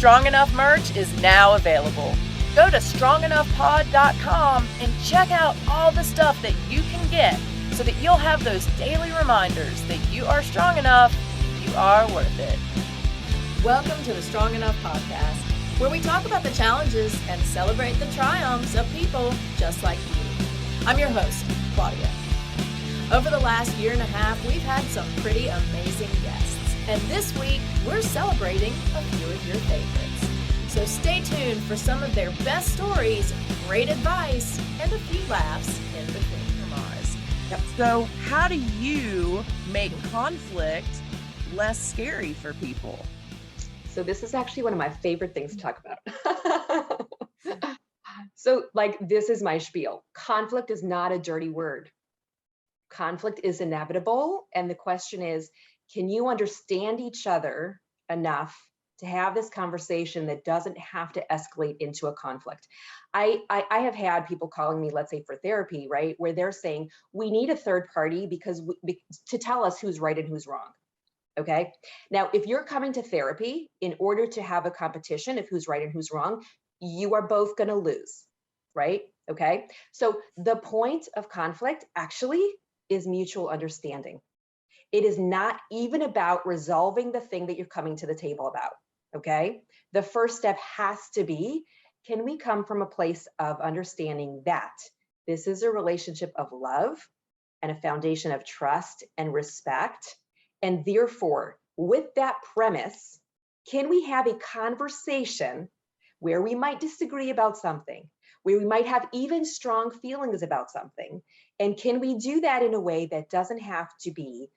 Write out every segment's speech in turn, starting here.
Strong Enough merch is now available. Go to strongenoughpod.com and check out all the stuff that you can get so that you'll have those daily reminders that you are strong enough, you are worth it. Welcome to the Strong Enough Podcast, where we talk about the challenges and celebrate the triumphs of people just like you. I'm your host, Claudia. Over the last year and a half, we've had some pretty amazing guests. And this week, we're celebrating a few of your favorites. So stay tuned for some of their best stories, great advice, and a few laughs in between from ours. Yep. So how do you make conflict less scary for people? So this is actually one of my favorite things to talk about. So this is my spiel. Conflict is not a dirty word. Conflict is inevitable. And the question is, can you understand each other enough to have this conversation that doesn't have to escalate into a conflict? I have had people calling me, let's say for therapy, right? Where they're saying, we need a third party to tell us who's right and who's wrong. Okay. Now, if you're coming to therapy in order to have a competition of who's right and who's wrong, you are both going to lose, right? Okay. So the point of conflict actually is mutual understanding. It is not even about resolving the thing that you're coming to the table about. Okay. The first step has to be, can we come from a place of understanding that this is a relationship of love and a foundation of trust and respect? And therefore, with that premise, can we have a conversation where we might disagree about something, where we might have even strong feelings about something? And can we do that in a way that doesn't have to be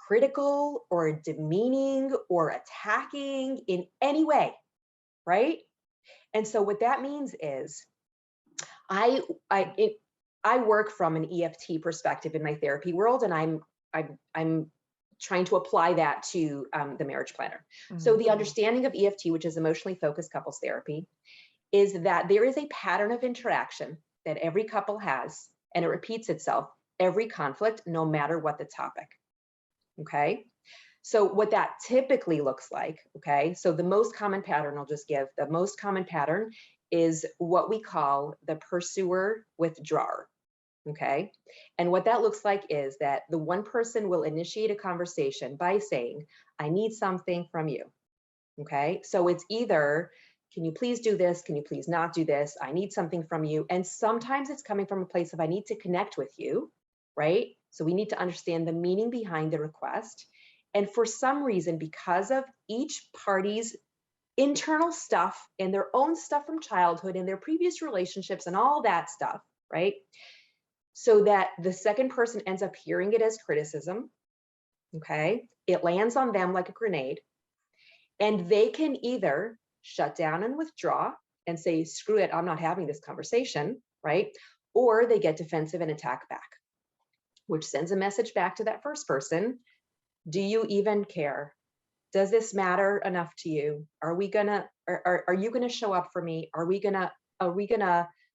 critical or demeaning or attacking in any way, right? And so what that means is I work from an EFT perspective in my therapy world, and I'm trying to apply that to the marriage planner. Mm-hmm. So the understanding of EFT, which is emotionally focused couples therapy, is that there is a pattern of interaction that every couple has, and it repeats itself every conflict, no matter what the topic. Okay. So what that typically looks like, okay, so the most common pattern I'll just give, the most common pattern is what we call the pursuer withdrawer. Okay. And what that looks like is that the one person will initiate a conversation by saying, I need something from you. Okay. So it's either, can you please do this? Can you please not do this? I need something from you. And sometimes it's coming from a place of, I need to connect with you, right? So we need to understand the meaning behind the request. And for some reason, because of each party's internal stuff and their own stuff from childhood and their previous relationships and all that stuff, right? So that the second person ends up hearing it as criticism, okay? It lands on them like a grenade. And they can either shut down and withdraw and say, screw it, I'm not having this conversation, right? Or they get defensive and attack back, which sends a message back to that first person. Do you even care? Does this matter enough to you? Are you gonna show up for me? Are we gonna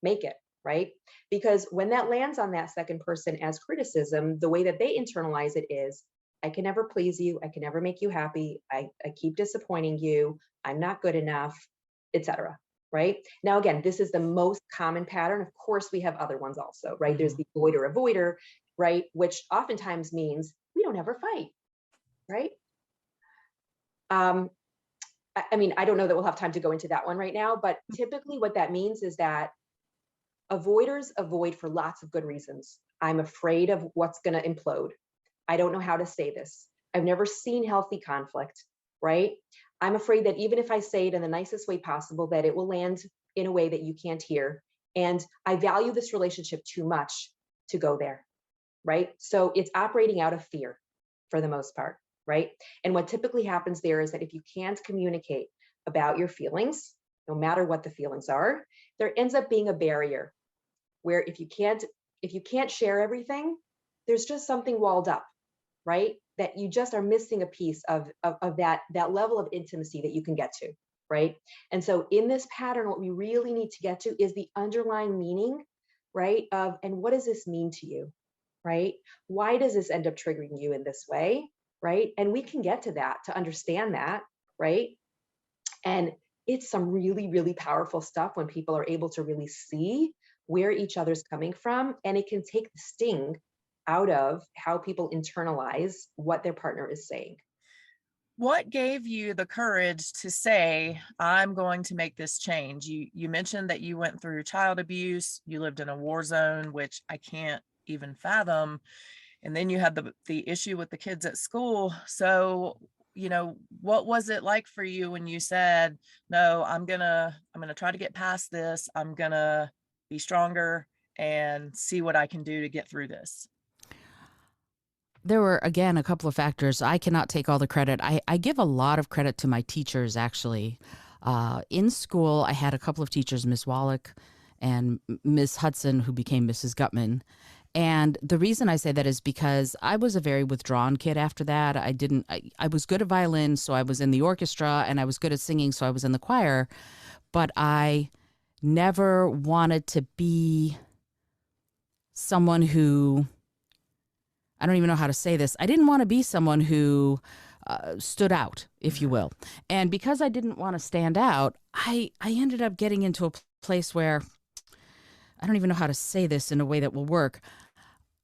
make it, right? Because when that lands on that second person as criticism, the way that they internalize it is, I can never please you. I can never make you happy. I keep disappointing you. I'm not good enough, etc. Right? Now, again, this is the most common pattern. Of course, we have other ones also, right? Mm-hmm. There's the avoider avoider, right? Which oftentimes means we don't ever fight, right? I mean, I don't know that we'll have time to go into that one right now, but typically what that means is that avoiders avoid for lots of good reasons. I'm afraid of what's going to implode. I don't know how to say this. I've never seen healthy conflict, right? I'm afraid that even if I say it in the nicest way possible, that it will land in a way that you can't hear. And I value this relationship too much to go there, right? So it's operating out of fear for the most part, right? And what typically happens there is that if you can't communicate about your feelings, no matter what the feelings are, there ends up being a barrier where if you can't share everything, there's just something walled up, right? That you just are missing a piece of that level of intimacy that you can get to, right? And so in this pattern, what we really need to get to is the underlying meaning, right? And what does this mean to you, right? Why does this end up triggering you in this way, right? And we can get to that to understand that, right? And it's some really, really powerful stuff when people are able to really see where each other's coming from. And it can take the sting out of how people internalize what their partner is saying. What gave you the courage to say, I'm going to make this change? You mentioned that you went through child abuse, you lived in a war zone, which I can't even fathom. And then you had the issue with the kids at school. So, what was it like for you when you said, no, I'm gonna try to get past this. I'm gonna be stronger and see what I can do to get through this? There were, again, a couple of factors. I cannot take all the credit. I give a lot of credit to my teachers, actually. In school, I had a couple of teachers, Miss Wallach and Miss Hudson, who became Mrs. Gutman. And the reason I say that is because I was a very withdrawn kid after that. I was good at violin, so I was in the orchestra, and I was good at singing, so I was in the choir. But I never wanted to be someone who, I don't even know how to say this. I didn't want to be someone who stood out, if you will. And because I didn't want to stand out, I ended up getting into a place where, I don't even know how to say this in a way that will work.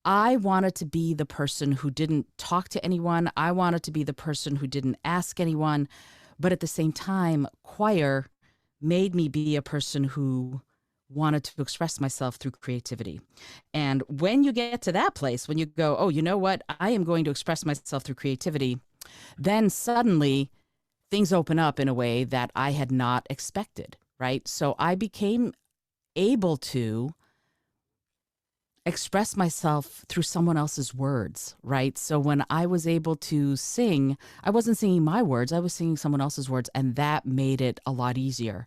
I wanted to be the person who didn't talk to anyone. I wanted to be the person who didn't ask anyone. But at the same time, choir made me be a person who wanted to express myself through creativity. And when you get to that place, when you go, oh, you know what? I am going to express myself through creativity, then suddenly things open up in a way that I had not expected, right? So I became able to express myself through someone else's words, right? So when I was able to sing, I wasn't singing my words, I was singing someone else's words, and that made it a lot easier.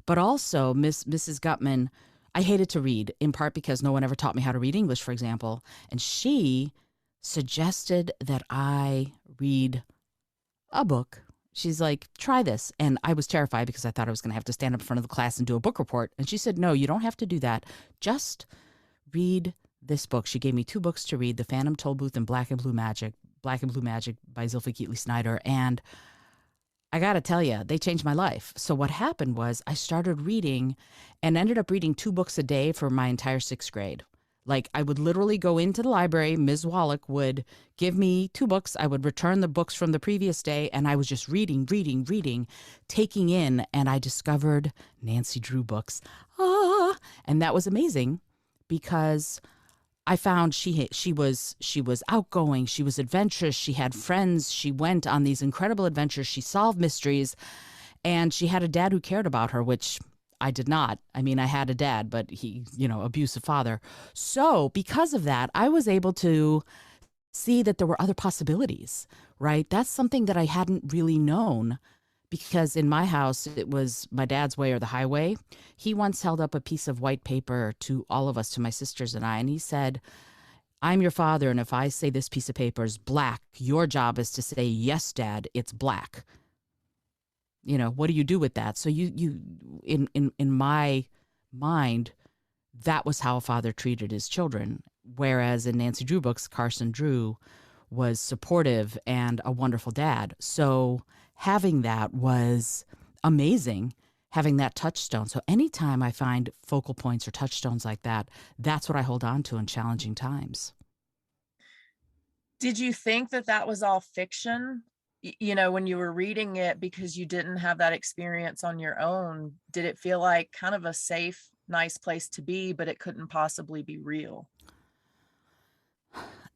But also, Mrs. Gutman, I hated to read, in part because no one ever taught me how to read English, for example. And she suggested that I read a book. She's like, try this. And I was terrified because I thought I was going to have to stand up in front of the class and do a book report. And she said, no, you don't have to do that. Just read this book. She gave me 2 books to read, The Phantom Tollbooth and Black and Blue Magic by Zilpha Keatley Snyder. And I got to tell you, they changed my life. So what happened was I started reading and ended up reading 2 books a day for my entire 6th grade. Like, I would literally go into the library. Ms. Wallach would give me 2 books. I would return the books from the previous day, and I was just reading, taking in, and I discovered Nancy Drew books. And that was amazing because I found she was outgoing, she was adventurous, she had friends, she went on these incredible adventures, she solved mysteries, and she had a dad who cared about her, which I did not. I mean, I had a dad, but he, abusive father. So because of that, I was able to see that there were other possibilities, right? That's something that I hadn't really known, because in my house, it was my dad's way or the highway. He once held up a piece of white paper to all of us, to my sisters and I, and he said, I'm your father, and if I say this piece of paper is black, your job is to say, yes, Dad, it's black. What do you do with that? So you in my mind, that was how a father treated his children. Whereas in Nancy Drew books, Carson Drew was supportive and a wonderful dad. So having that was amazing, having that touchstone. So anytime I find focal points or touchstones like that, that's what I hold on to in challenging times. Did you think that was all fiction? When you were reading it, because you didn't have that experience on your own, did it feel like kind of a safe, nice place to be, but it couldn't possibly be real?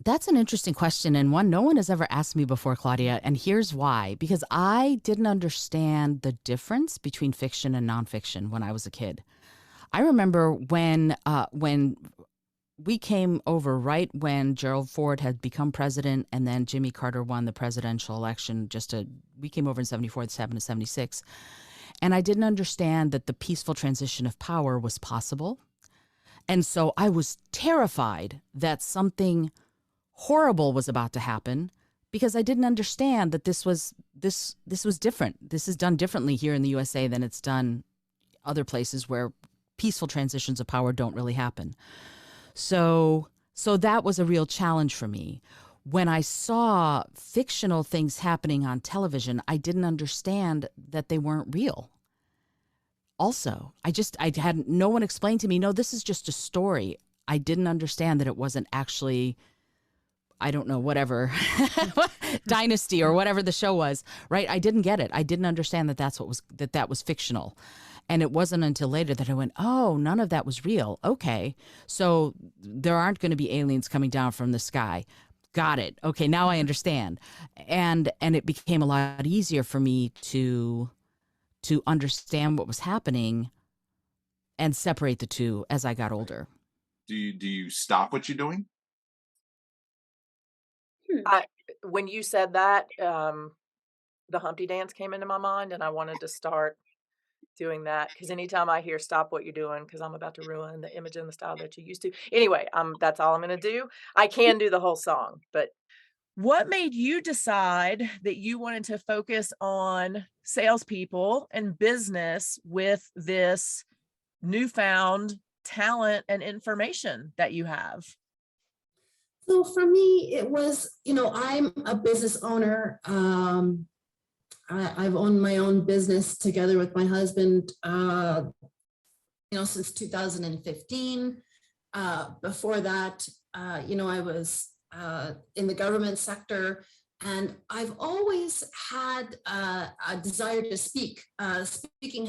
That's an interesting question, and one no one has ever asked me before, Claudia, and here's why. Because I didn't understand the difference between fiction and nonfiction when I was a kid. I remember when we came over right when Gerald Ford had become president, and then Jimmy Carter won the presidential election. We came over in 74, this happened in 76. And I didn't understand that the peaceful transition of power was possible. And so I was terrified that something horrible was about to happen, because I didn't understand that this was different. This is done differently here in the USA than it's done other places where peaceful transitions of power don't really happen. So that was a real challenge for me. when I saw fictional things happening on television, I didn't understand that they weren't real. Also, I had no one explained to me, no, this is just a story. I didn't understand that it wasn't actually, I don't know, whatever, Dynasty or whatever the show was, right? I didn't get it. I didn't understand that that was fictional. And it wasn't until later that I went, oh, none of that was real. Okay. So there aren't going to be aliens coming down from the sky. Got it. Okay, now I understand. And it became a lot easier for me to understand what was happening and separate the two as I got older. Do you stop what you're doing? When you said that, the Humpty Dance came into my mind, and I wanted to start doing that, because anytime I hear "stop what you're doing," because I'm about to ruin the image and the style that you used to. Anyway, that's all I'm going to do. I can do the whole song, but What made you decide that you wanted to focus on salespeople and business with this newfound talent and information that you have? So for me, it was, I'm a business owner. I've owned my own business together with my husband, since 2015. Before that, I was in the government sector, and I've always had a desire to speak. Speaking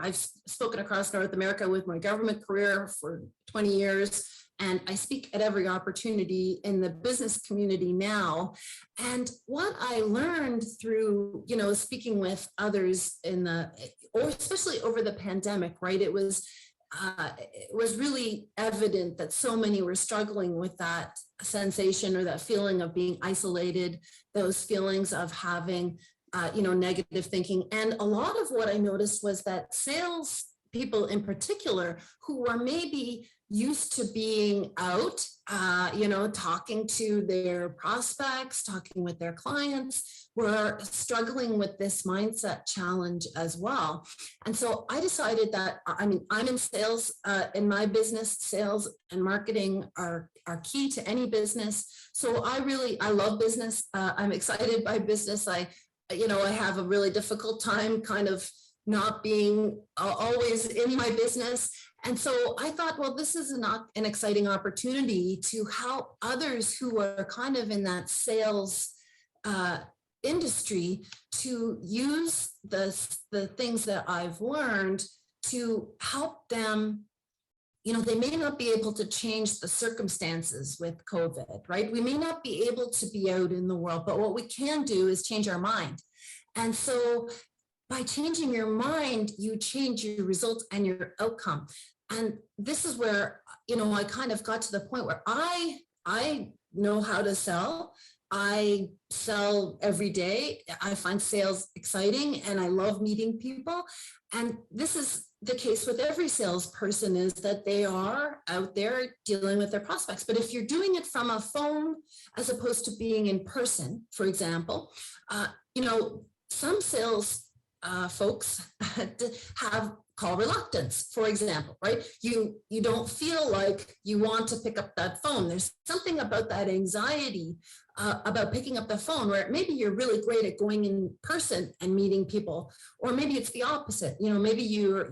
I've spoken across North America with my government career for 20 years. And I speak at every opportunity in the business community now. And what I learned through, speaking with others or especially over the pandemic, right? It was really evident that so many were struggling with that sensation or that feeling of being isolated, those feelings of having, negative thinking. And a lot of what I noticed was that sales people in particular who were maybe used to being out, talking to their prospects, talking with their clients, were struggling with this mindset challenge as well. And so I decided that, I'm in sales. In my business, sales and marketing are key to any business. So I love business. I'm excited by business. I have a really difficult time kind of not being always in my business. And so I thought, well, this is an exciting opportunity to help others who are kind of in that sales industry to use the things that I've learned to help them. They may not be able to change the circumstances with COVID, right? We may not be able to be out in the world, but what we can do is change our mind. And so by changing your mind, you change your results and your outcome. And this is where, I kind of got to the point where I know how to sell. I sell every day. I find sales exciting and I love meeting people. And this is the case with every salesperson, is that they are out there dealing with their prospects. But if you're doing it from a phone as opposed to being in person, for example, some sales folks have call reluctance, for example, right? You don't feel like you want to pick up that phone. There's something about that anxiety about picking up the phone, where maybe you're really great at going in person and meeting people, or maybe it's the opposite. Maybe you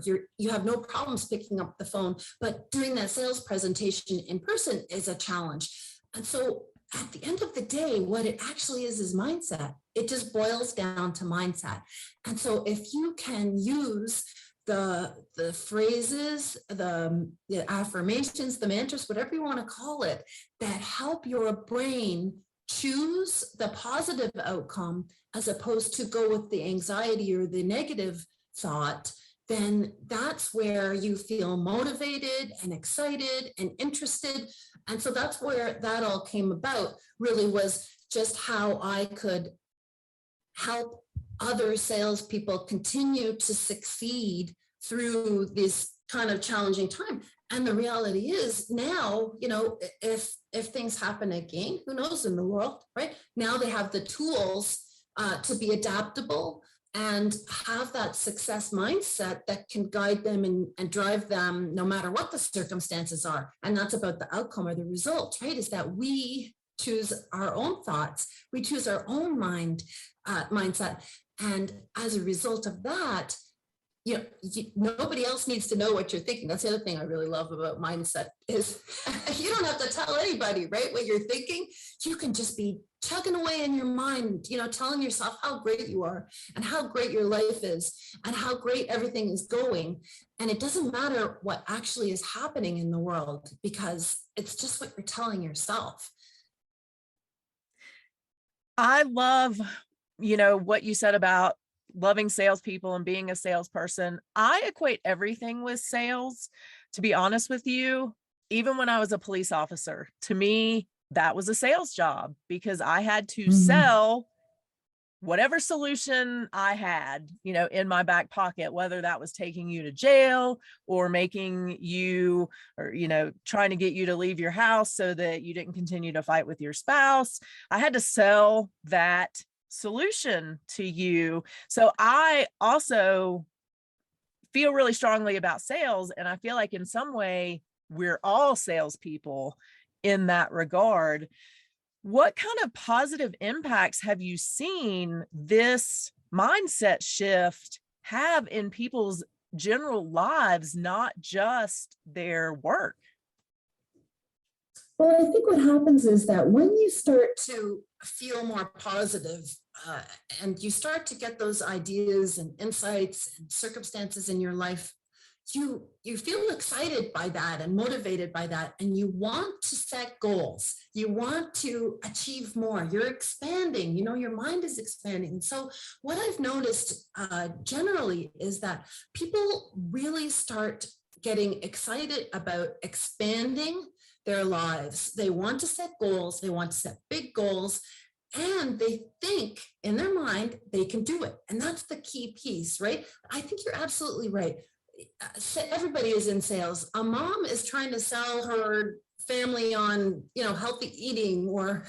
have no problems picking up the phone, but doing that sales presentation in person is a challenge. And so at the end of the day, what it actually is mindset. It just boils down to mindset. And so if you can use the phrases, the affirmations, the mantras, whatever you want to call it, that help your brain choose the positive outcome as opposed to go with the anxiety or the negative thought, then that's where you feel motivated and excited and interested. And so that's where that all came about, really, was just how I could help other salespeople continue to succeed through this kind of challenging time. And the reality is now, if things happen again, who knows in the world, right? Now they have the tools to be adaptable and have that success mindset that can guide them and drive them no matter what the circumstances are. And that's about the outcome or the result, right? Is that we choose our own thoughts. We choose our own mindset. And as a result of that, nobody else needs to know what you're thinking. That's the other thing I really love about mindset is you don't have to tell anybody, right, what you're thinking. You can just be chugging away in your mind, telling yourself how great you are and how great your life is and how great everything is going. And it doesn't matter what actually is happening in the world because it's just what you're telling yourself. I love, what you said about loving salespeople and being a salesperson. I equate everything with sales, to be honest with you. Even when I was a police officer, to me, that was a sales job because I had to sell whatever solution I had, in my back pocket, whether that was taking you to jail or making you, or, trying to get you to leave your house so that you didn't continue to fight with your spouse. I had to sell that solution to you. So I also feel really strongly about sales. And I feel like in some way, we're all salespeople in that regard. What kind of positive impacts have you seen this mindset shift have in people's general lives, not just their work? Well, I think what happens is that when you start to feel more positive and you start to get those ideas and insights and circumstances in your life, you feel excited by that and motivated by that, and you want to set goals. You want to achieve more. You're expanding, your mind is expanding. So what I've noticed generally is that people really start getting excited about expanding their lives. They want to set goals. They want to set big goals. And they think in their mind they can do it. And that's the key piece, right? I think you're absolutely right. Everybody is in sales. A mom is trying to sell her family on, healthy eating, or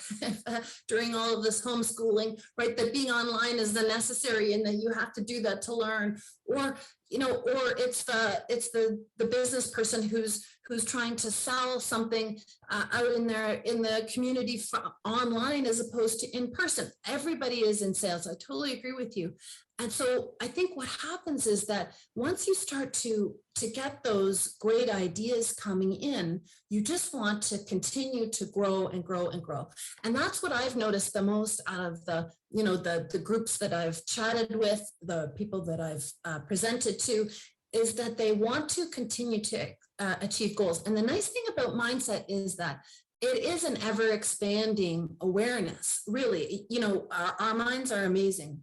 during all of this homeschooling, right? That being online is the necessary and that you have to do that to learn, or it's the business person who's trying to sell something out in the community online as opposed to in person. Everybody is in sales. I totally agree with you. And so I think what happens is that once you start to get those great ideas coming in, you just want to continue to grow and grow and grow. And that's what I've noticed the most out of the groups that I've chatted with, the people that I've presented to, is that they want to continue to achieve goals. And the nice thing about mindset is that it is an ever expanding awareness. Really, our minds are amazing.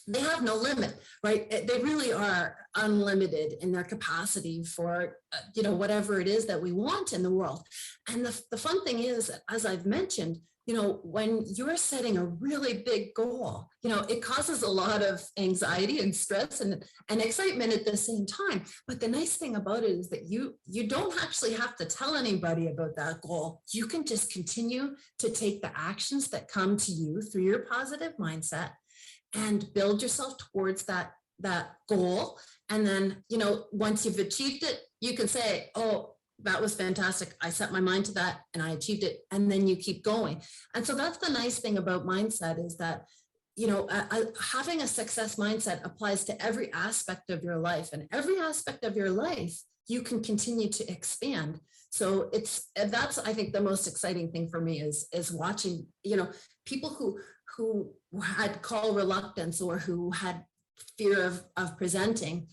They have no limit, right? They really are unlimited in their capacity for, whatever it is that we want in the world. And the fun thing is, as I've mentioned, when you're setting a really big goal, it causes a lot of anxiety and stress and excitement at the same time. But the nice thing about it is that you don't actually have to tell anybody about that goal. You can just continue to take the actions that come to you through your positive mindset and build yourself towards that goal. And then, once you've achieved it, you can say, oh, that was fantastic. I set my mind to that and I achieved it. And then you keep going. And so that's the nice thing about mindset is that, having a success mindset applies to every aspect of your life, and every aspect of your life, you can continue to expand. So that's, I think, the most exciting thing for me is watching, people who had call reluctance or who had fear of presenting,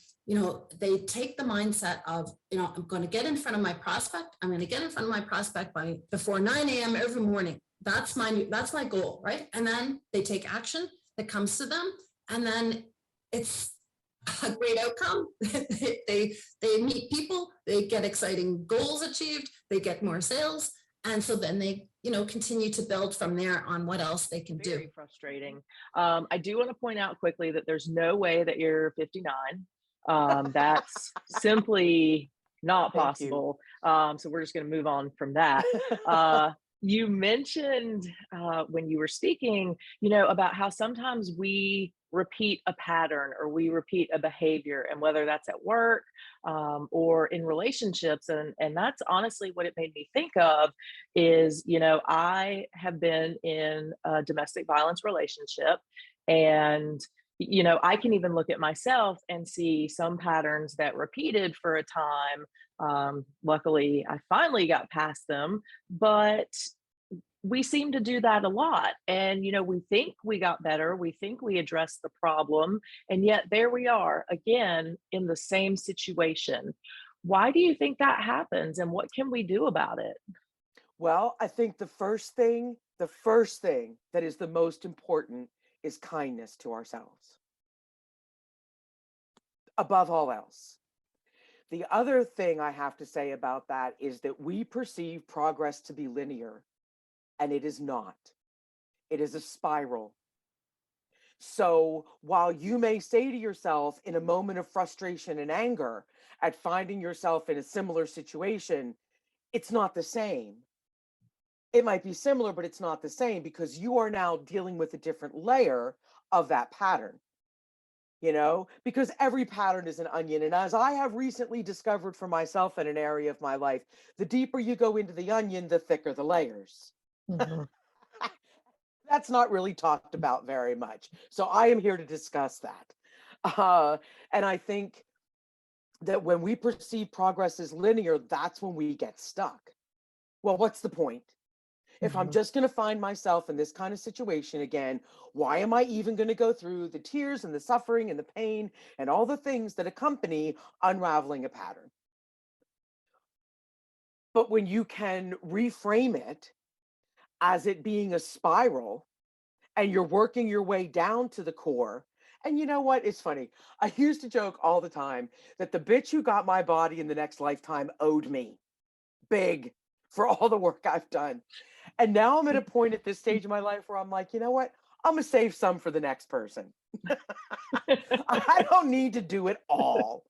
they take the mindset of, I'm going to get in front of my prospect. I'm going to get in front of my prospect before 9 a.m. every morning. That's my goal, right? And then they take action that comes to them, and then it's a great outcome. they meet people, they get exciting goals achieved, they get more sales, and so then they continue to build from there on what else they can do. Very frustrating. I do want to point out quickly that there's no way that you're 59. That's simply not possible. So we're just going to move on from that. You mentioned when you were speaking, you know, about how sometimes we repeat a pattern or we repeat a behavior, and whether that's at work or in relationships, and that's honestly what it made me think of. Is, you know, I have been in a domestic violence relationship, and you know, I can even look at myself and see some patterns that repeated for a time. Luckily, I finally got past them, but we seem to do that a lot. And, you know, we think we got better, we think we addressed the problem, and yet there we are again in the same situation. Why do you think that happens, and what can we do about it? Well, I think the first thing that is the most important is kindness to ourselves above all else. The other thing I have to say about that is that we perceive progress to be linear, and it is not. It is a spiral. So while you may say to yourself in a moment of frustration and anger at finding yourself in a similar situation, it's not the same. It might be similar, but it's not the same because you are now dealing with a different layer of that pattern, because every pattern is an onion. And as I have recently discovered for myself in an area of my life, the deeper you go into the onion, the thicker the layers. Mhm. That's not really talked about very much. So I am here to discuss that. Uh, and I think that when we perceive progress as linear, that's when we get stuck. Well, what's the point? If I'm Mhm. just going to find myself in this kind of situation again, why am I even going to go through the tears and the suffering and the pain and all the things that accompany unraveling a pattern? But when you can reframe it as it being a spiral and you're working your way down to the core. And you know what? It's funny. I used to joke all the time that the bitch who got my body in the next lifetime owed me big for all the work I've done. And now I'm at a point at this stage of my life where I'm like, you know what? I'm going to save some for the next person. I don't need to do it all,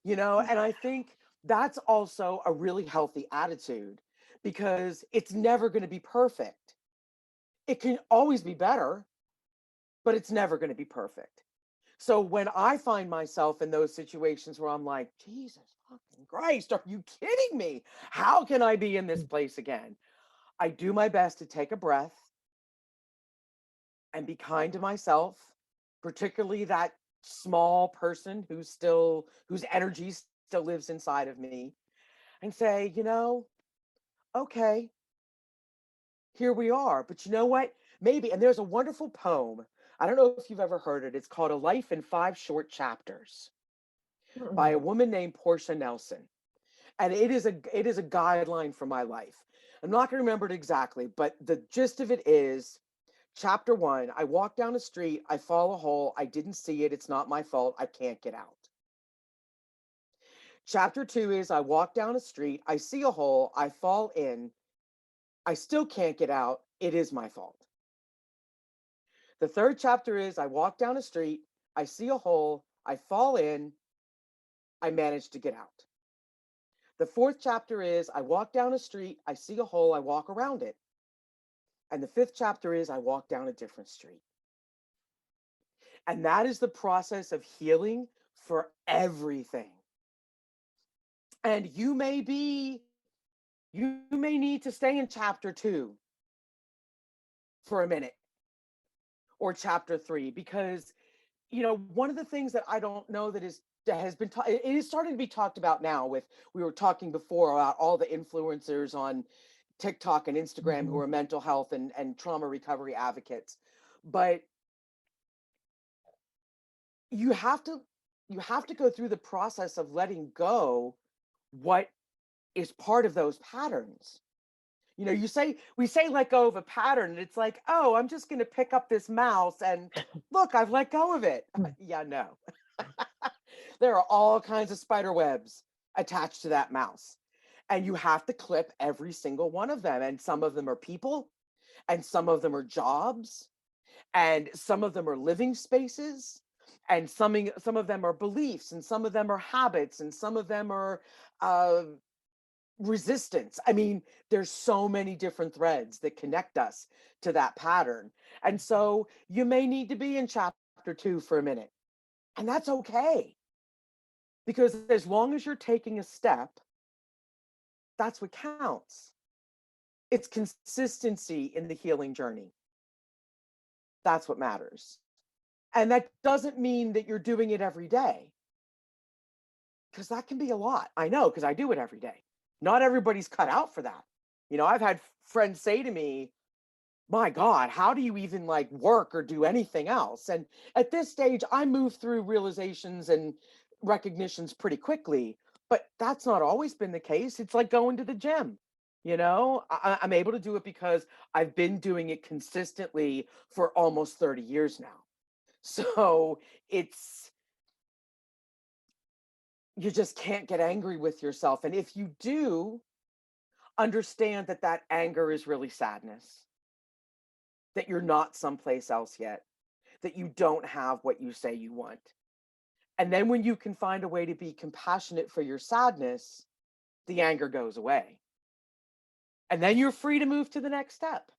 And I think that's also a really healthy attitude because it's never going to be perfect. It can always be better, but it's never going to be perfect. So when I find myself in those situations where I'm like, Jesus fucking Christ, are you kidding me? How can I be in this place again? I do my best to take a breath and be kind to myself, particularly that small person whose energy still lives inside of me, and say, okay, here we are. But you know what? Maybe, and there's a wonderful poem. I don't know if you've ever heard it. It's called A Life in Five Short Chapters by a Mm. woman named Portia Nelson. And it is a guideline for my life. I'm not going to remember it exactly, but the gist of it is chapter 1, I walk down a street, I fall a hole, I didn't see it, it's not my fault, I can't get out. Chapter 2 is I walk down a street, I see a hole, I fall in, I still can't get out, it is my fault. The third chapter is I walk down a street, I see a hole, I fall in, I manage to get out. The fourth chapter is I walk down a street, I see a hole, I walk around it. And the fifth chapter is I walk down a different street. And that is the process of healing for everything. And you may need to stay in chapter 2 for a minute or chapter 3 because one of the things that I don't know that has been it is starting to be talked about now. With We were talking before about all the influencers on TikTok and Instagram who Mhm. are mental health and trauma recovery advocates. But you have to go through the process of letting go what is part of those patterns. We say let go of a pattern, and it's like, oh, I'm just going to pick up this mouse and look, I've let go of it. Yeah, no. There are all kinds of spider webs attached to that mouse. And you have to clip every single one of them. And some of them are people, and some of them are jobs, and some of them are living spaces, and some of them are beliefs, and some of them are habits, and some of them are resistance. I mean, there's so many different threads that connect us to that pattern. And so you may need to be in chapter 2 for a minute. And that's okay. Because as long as you're taking a step, that's what counts. It's consistency in the healing journey. That's what matters. And that doesn't mean that you're doing it every day, because that can be a lot. I know, because I do it every day. Not everybody's cut out for that. You know, I've had friends say to me, my God, how do you even like work or do anything else? And at this stage, I move through realizations and recognitions pretty quickly, but that's not always been the case. It's like going to the gym. You know, I'm able to do it because I've been doing it consistently for almost 30 years now. So it's, you just can't get angry with yourself. And if you do, understand that that anger is really sadness, that you're not someplace else yet, that you don't have what you say you want. And then when you can find a way to be compassionate for your sadness, the anger goes away. And then you're free to move to the next step.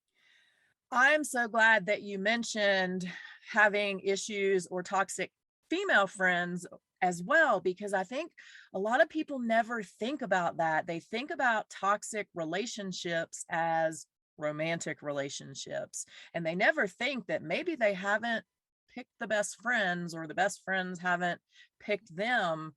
I'm so glad that you mentioned having issues or toxic female friends as well, because I think a lot of people never think about that. They think about toxic relationships as romantic relationships, and they never think that maybe they haven't picked the best friends, or the best friends haven't picked them.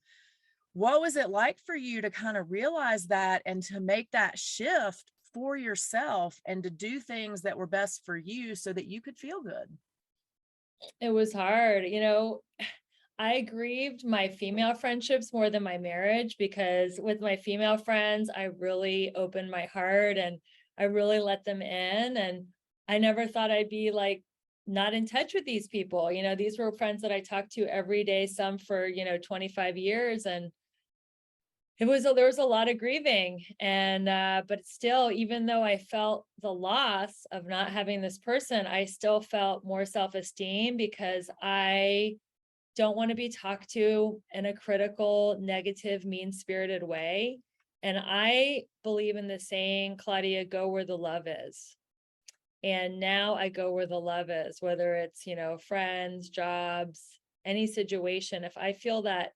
What was it like for you to kind of realize that and to make that shift for yourself and to do things that were best for you so that you could feel good? It was hard, I grieved my female friendships more than my marriage, because with my female friends, I really opened my heart and I really let them in. And I never thought I'd be like not in touch with these people. These were friends that I talked to every day, some for, 25 years. And there was a lot of grieving. And but still, even though I felt the loss of not having this person, I still felt more self-esteem, because I don't want to be talked to in a critical, negative, mean-spirited way. And I believe in the saying, Claudia, go where the love is. And now I go where the love is, whether it's, friends, jobs, any situation. If I feel that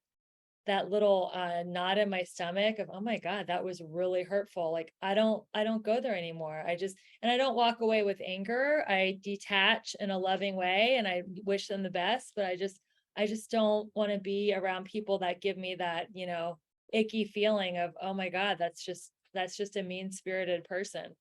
little knot in my stomach of, oh my God, that was really hurtful, like I don't go there anymore. And I don't walk away with anger. I detach in a loving way and I wish them the best, but I just don't want to be around people that give me that, icky feeling of, oh my God, that's just a mean-spirited person.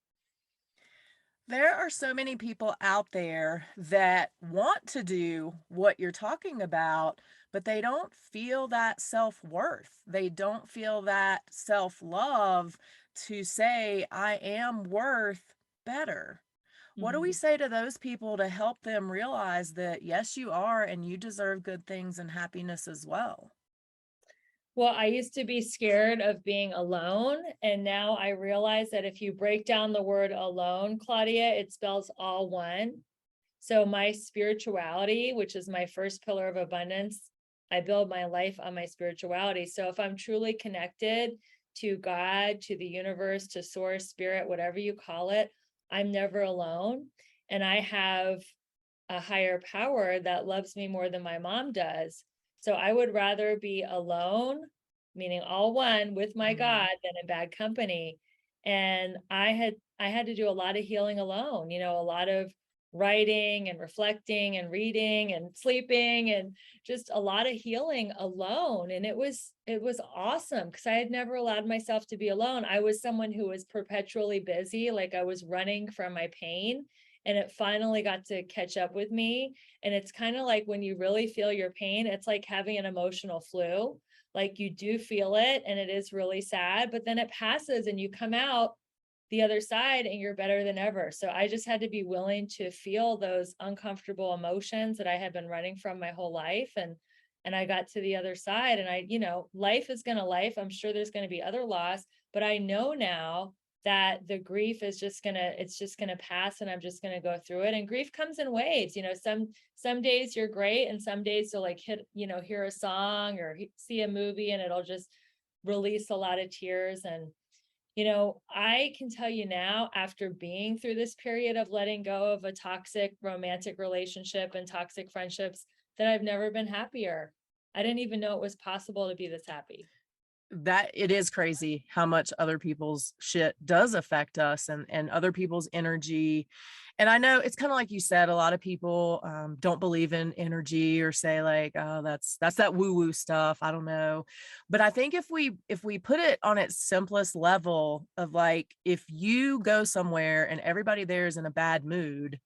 There are so many people out there that want to do what you're talking about, but they don't feel that self-worth. They don't feel that self-love to say, I am worth better. What do we Mhm. say to those people to help them realize that, yes, you are, and you deserve good things and happiness as well? Well, I used to be scared of being alone, and now I realize that if you break down the word alone, Claudia, it spells all one. So my spirituality, which is my first pillar of abundance, I build my life on my spirituality. So if I'm truly connected to God, to the universe, to source, spirit, whatever you call it, I'm never alone. And I have a higher power that loves me more than my mom does. So I would rather be alone, meaning all one with my Mhm. God, than in bad company. And I had to do a lot of healing alone, a lot of writing and reflecting and reading and sleeping and just a lot of healing alone. And it was awesome, because I had never allowed myself to be alone. I was someone who was perpetually busy, like I was running from my pain, and it finally got to catch up with me. And it's kind of like when you really feel your pain, it's like having an emotional flu. Like you do feel it and it is really sad, but then it passes and you come out the other side and you're better than ever. So I just had to be willing to feel those uncomfortable emotions that I had been running from my whole life. And I got to the other side, and life is going to life. I'm sure there's going to be other loss, but I know now that the grief is it's just going to pass, and I'm just going to go through it. And grief comes in waves. Some days you're great, and some days you'll like hear a song or see a movie and it'll just release a lot of tears. And You know, I can tell you now, after being through this period of letting go of a toxic romantic relationship and toxic friendships, that I've never been happier. I didn't even know it was possible to be this happy. That it is crazy how much other people's shit does affect us, and other people's energy. And I know it's kind of like you said, a lot of people don't believe in energy, or say like, oh, that's that woo woo stuff. I don't know. But I think if we put it on its simplest level of like, if you go somewhere and everybody there is in a bad mood,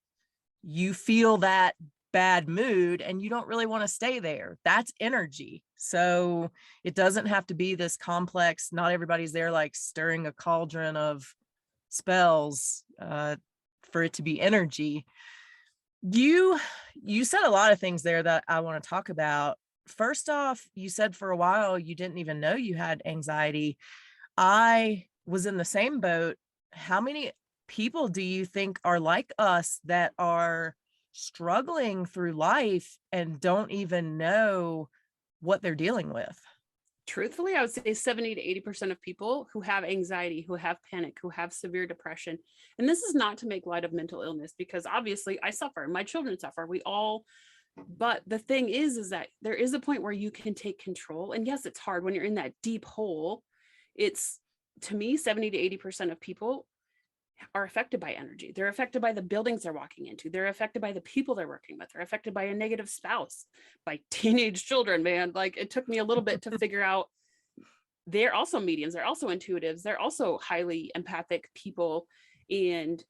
you feel that bad mood and you don't really want to stay there. That's energy. So it doesn't have to be this complex. Not everybody's there like stirring a cauldron of spells for it to be energy. You said a lot of things there that I want to talk about. First off, you said for a while you didn't even know you had anxiety. I was in the same boat. How many people do you think are like us, that are struggling through life and don't even know what they're dealing with? Truthfully, I would say 70 to 80% of people who have anxiety, who have panic, who have severe depression. And this is not to make light of mental illness, because obviously I suffer, my children suffer, we all. But the thing is that there is a point where you can take control. And yes, it's hard when you're in that deep hole. It's, to me, 70 to 80% of people are affected by energy. They're affected by the buildings they're walking into. They're affected by the people they're working with. They're affected by a negative spouse, by teenage children, man. Like, it took me a little bit to figure out they're also mediums. They're also intuitives. They're also highly empathic people. And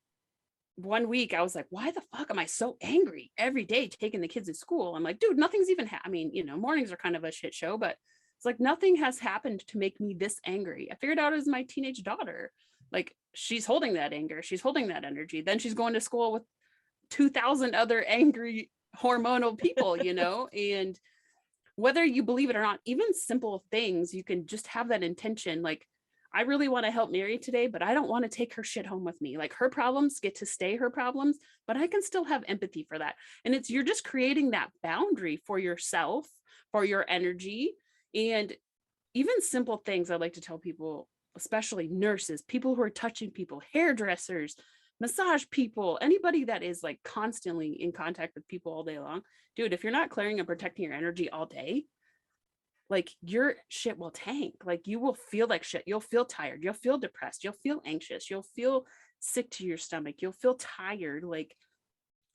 one week I was like, why the fuck am I so angry every day taking the kids to school? I'm like, dude, nothing's even, I mean, you know, mornings are kind of a shit show, but it's like, nothing has happened to make me this angry. I figured out it was my teenage daughter. Like, she's holding that anger. She's holding that energy. Then she's going to school with 2,000 other angry hormonal people, you know, and whether you believe it or not, even simple things, you can just have that intention. Like, I really want to help Mary today, but I don't want to take her shit home with me. Like, her problems get to stay her problems, but I can still have empathy for that. And it's, you're just creating that boundary for yourself, for your energy. And even simple things I like to tell people, especially nurses, people who are touching people, hairdressers, massage people, anybody that is like constantly in contact with people all day long. Dude, if you're not clearing and protecting your energy all day, like, your shit will tank. Like, you will feel like shit. You'll feel tired. You'll feel depressed. You'll feel anxious. You'll feel sick to your stomach. You'll feel tired. Like,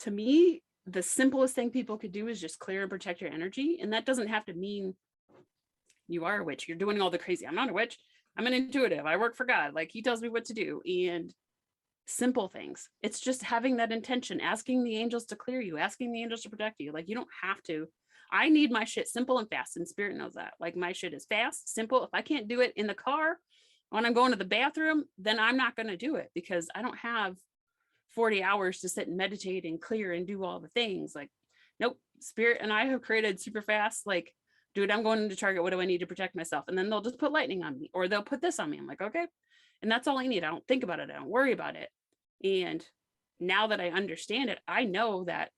to me, the simplest thing people could do is just clear and protect your energy. And that doesn't have to mean you are a witch. You're doing all the crazy. I'm not a witch. I'm an intuitive. I work for God. Like, he tells me what to do. And simple things. It's just having that intention, asking the angels to clear you, asking the angels to protect you. Like, you don't have to. I need my shit simple and fast, and Spirit knows that. Like, my shit is fast, simple. If I can't do it in the car when I'm going to the bathroom, then I'm not going to do it, because I don't have 40 hours to sit and meditate and clear and do all the things. Like, nope. Spirit and I have created super fast, like, dude, I'm going into Target. What do I need to protect myself? And then they'll just put lightning on me, or they'll put this on me. I'm like, okay. And that's all I need. I don't think about it. I don't worry about it. And now that I understand it, I know that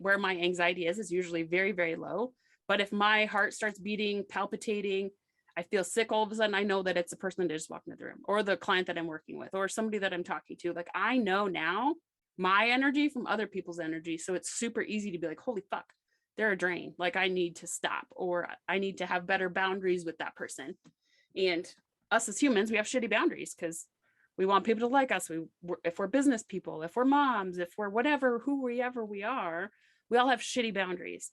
where my anxiety is usually very, very low. But if my heart starts beating, palpitating, I feel sick all of a sudden, I know that it's the person that just walked into the room, or the client that I'm working with, or somebody that I'm talking to. Like, I know now my energy from other people's energy. So it's super easy to be like, holy fuck, they're a drain. Like, I need to stop, or I need to have better boundaries with that person. And us as humans, we have shitty boundaries because we want people to like us. If we're business people, if we're moms, if we're whatever, whoever we are, we all have shitty boundaries,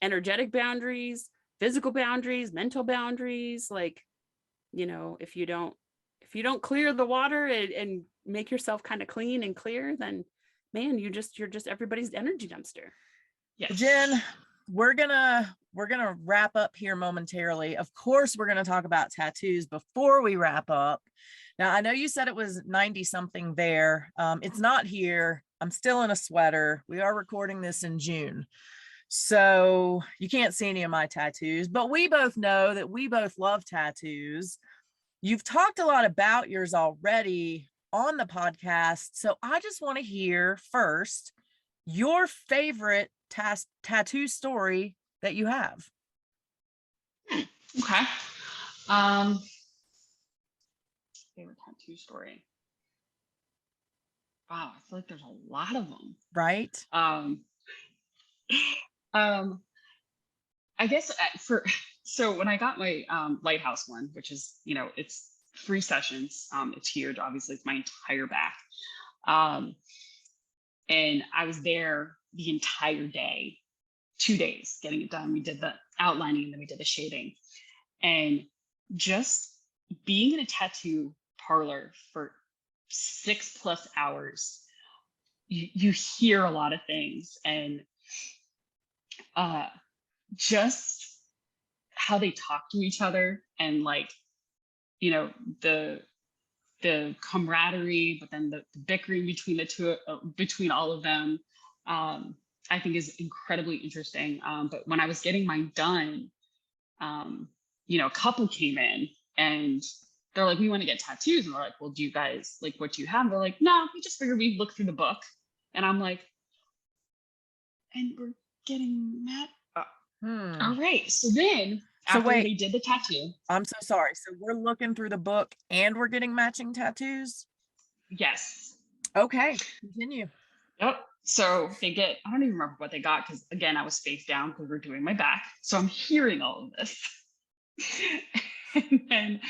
energetic boundaries, physical boundaries, mental boundaries. Like, you know, if you don't clear the water and make yourself kind of clean and clear, then man, you're just everybody's energy dumpster. Yeah. Jen, we're gonna wrap up here momentarily. Of course, we're gonna talk about tattoos before we wrap up. Now, I know you said it was 90 something there. It's not here. I'm still in a sweater. We are recording this in June, so you can't see any of my tattoos, but we both know that we both love tattoos. You've talked a lot about yours already on the podcast, so I just want to hear first your favorite tattoo story that you have. Okay. tattoo story. Wow, I feel like there's a lot of them. Right? Um, um, I guess so when I got my lighthouse one, which is, it's 3 sessions. It's huge. Obviously, it's my entire back. And I was there the entire day, 2 days getting it done. We did the outlining and then we did the shading. And just being in a tattoo parlor for 6+ hours, you hear a lot of things, and just how they talk to each other, and like, the camaraderie, but then the bickering between the two, between all of them, I think is incredibly interesting. But when I was getting mine done, a couple came in and they're like, we want to get tattoos. And we're like, well, do you guys, like, what do you have? And they're like, no, we just figured we'd look through the book. And I'm like, and we're getting mad. All right. So then So after wait. they did the tattoo. I'm so sorry. So we're looking through the book and we're getting matching tattoos? Yes. Okay, continue. Yep. So they get, I don't even remember what they got, because again, I was face down because we're doing my back. So I'm hearing all of this. And then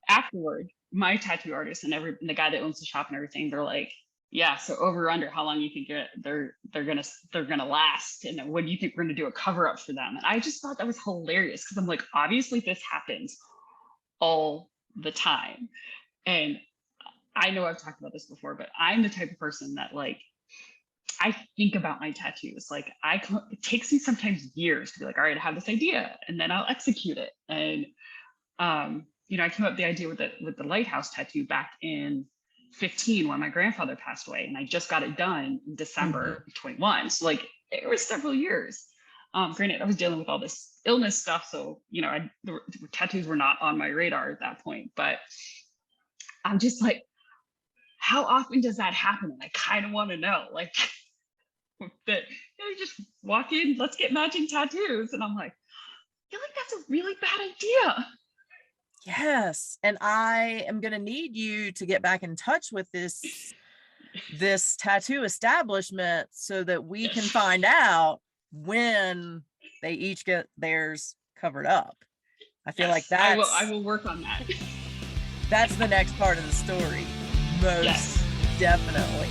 afterward, my tattoo artist and the guy that owns the shop and everything, they're like, yeah, so over or under, how long you think they're gonna last, and then what do you think we're gonna do a cover up for them? And I just thought that was hilarious, because I'm like, obviously this happens all the time. And I know I've talked about this before, but I'm the type of person that, like, I think about my tattoos. Like, it takes me sometimes years to be like, all right, I have this idea, and then I'll execute it. And I came up with the idea with the lighthouse tattoo back in 15 when my grandfather passed away, and I just got it done in December 21. So like, it was several years. Granted, I was dealing with all this illness stuff, so the tattoos were not on my radar at that point. But I'm just like, how often does that happen? And I kind of want to know, like, that you just walk in, let's get matching tattoos, and I'm like, I feel like that's a really bad idea. Yes, and I am going to need you to get back in touch with this tattoo establishment so that we can find out when they each get theirs covered up. I feel like that's I will work on that. That's the next part of the story. Most definitely.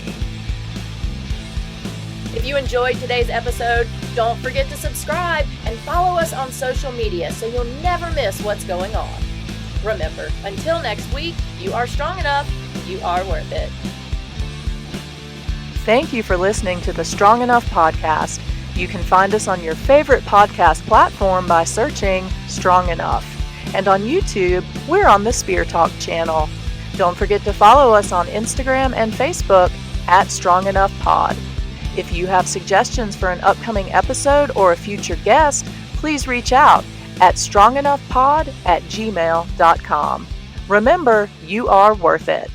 If you enjoyed today's episode, don't forget to subscribe and follow us on social media so you'll never miss what's going on. Remember, until next week, you are strong enough, you are worth it. Thank you for listening to the Strong Enough podcast. You can find us on your favorite podcast platform by searching Strong Enough. And on YouTube, we're on the Spear Talk channel. Don't forget to follow us on Instagram and Facebook at strongenoughpod. If you have suggestions for an upcoming episode or a future guest, please reach out at strongenoughpod@gmail.com. Remember, you are worth it.